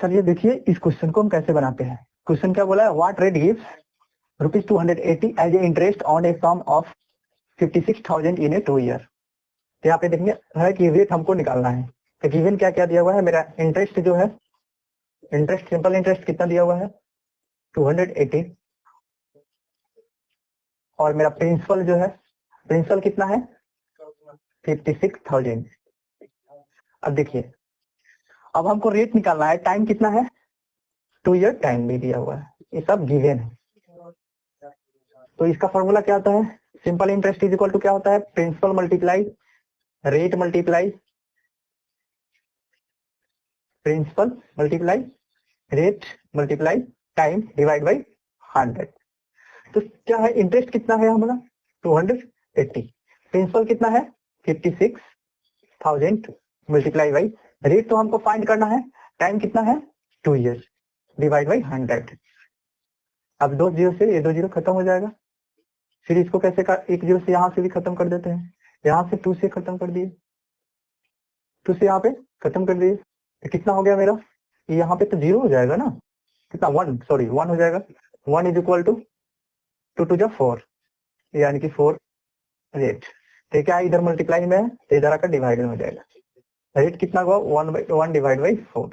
चलिए देखिए इस क्वेश्चन को हम कैसे बनाते हैं। क्वेश्चन क्या बोला है, what rate gives ₹280 as a interest on a sum of 56,000 in a 2 year. तो यहाँ पे देखिए है कि रेट हमको निकालना है। तो गिवन क्या क्या दिया हुआ है, मेरा इंटरेस्ट जो है, इंटरेस्ट सिंपल इंटरेस्ट कितना दिया हुआ है 280, और मेरा प्रिंसिपल जो है, प्रिंसिपल कितना है 56,000। अब देखिए अब हमको रेट निकालना है, टाइम कितना है 2 ईयर टाइम भी दिया हुआ है, ये सब गिवन है। तो इसका फॉर्मूला क्या होता है, simple interest is equal to क्या होता है, principal multiply rate multiply principal multiply rate multiply time divide by 100। तो क्या है, इंटरेस्ट कितना है हमारा 280, प्रिंसिपल कितना है 56,000 मल्टीप्लाई बाई रेट तो हमको फाइंड करना है, टाइम कितना है 2 ईयर डिवाइड बाई 100। अब 2 जीरो से ये 2 जीरो खत्म हो जाएगा, फिर इसको कैसे कर, 1 जीरो से यहाँ से भी खत्म कर देते हैं, यहाँ से 2 से खत्म कर दिए, 2 से यहाँ पे खत्म कर दिए, तो कितना हो गया मेरा, यहाँ पे तो 0 हो जाएगा ना, कितना 1 हो जाएगा। 1 इज इक्वल टू 2 टू 4 यानी कि 4 रेट। तो क्या इधर मल्टीप्लाई में है तो इधर आकर डिवाइड में हो जाएगा, रेट कितना हुआ 1 डिवाइड बाई 4।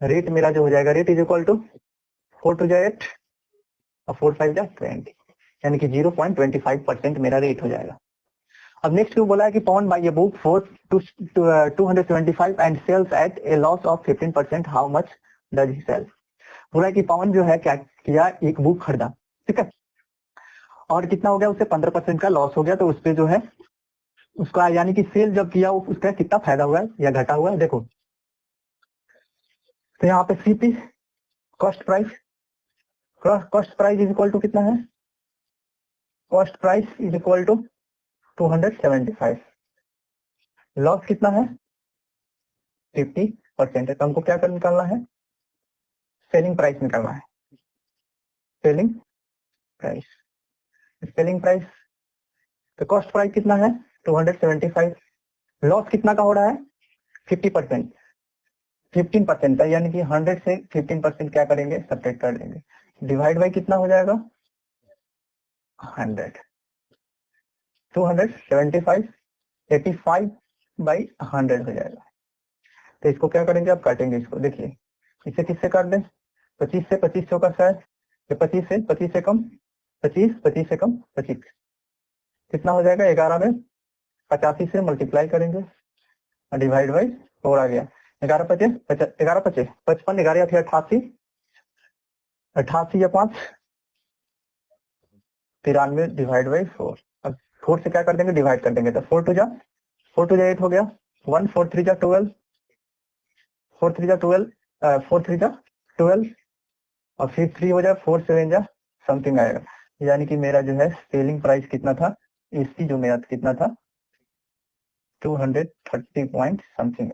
रेट मेरा जो हो जाएगा, rate is equal to 4 to 8 और 4 5 20 यानी कि 0.25% मेरा रेट हो जाएगा। अब नेक्स्ट क्यों बोला है कि Pawan buy a book for 275 and sells at a loss of 15%, how much does he sell. बोला है कि पवन जो है क्या किया, एक बुक खरीदा, ठीक है, और कितना हो गया उसे 15% का लॉस हो गया, तो उस पे जो है उसका यानी कि सेल जब किया उसका कितना फायदा हुआ है या घटा हुआ है, देखो तो यहाँ पे CP cost price is equal to कितना है, cost price is equal to 275, loss कितना है 50% है, तो हमको क्या कर निकालना है, सेलिंग प्राइस निकालना है, सेलिंग प्राइस। तो कॉस्ट प्राइस कितना है 275, लॉस कितना का हो रहा है 50%, 15% का, यानी कि 100 से 15% क्या करेंगे सब्ट्रैक्ट कर देंगे, डिवाइड बाई कितना हो जाएगा 100, 275 85 बाई 100 हो जाएगा। तो इसको क्या करेंगे, अब काटेंगे इसको, देखिए इसे किससे काट दें, 25 से 25 चौका 60, 25 से 25 से कम 25, 25 से कम 25, कितना हो जाएगा 11 में 85 से मल्टीप्लाई करेंगे और डिवाइड बाई 4 आ गया, 11 पचे 55, 11 या 88, 88 या 5 93 डिवाइड बाई 4। अब 4 से क्या कर देंगे, डिवाइड कर देंगे, तो 4 टू जा 8 हो गया, 1 4 3 जा 12, 4 3 जा 12, 4 3 जा 12 और फिर 3 हो जाए, 4 7 जा समथिंग आएगा, यानी कि मेरा जो है सेलिंग प्राइस कितना था, इसकी जो मेरा कितना था 230 पॉइंट समथिंग।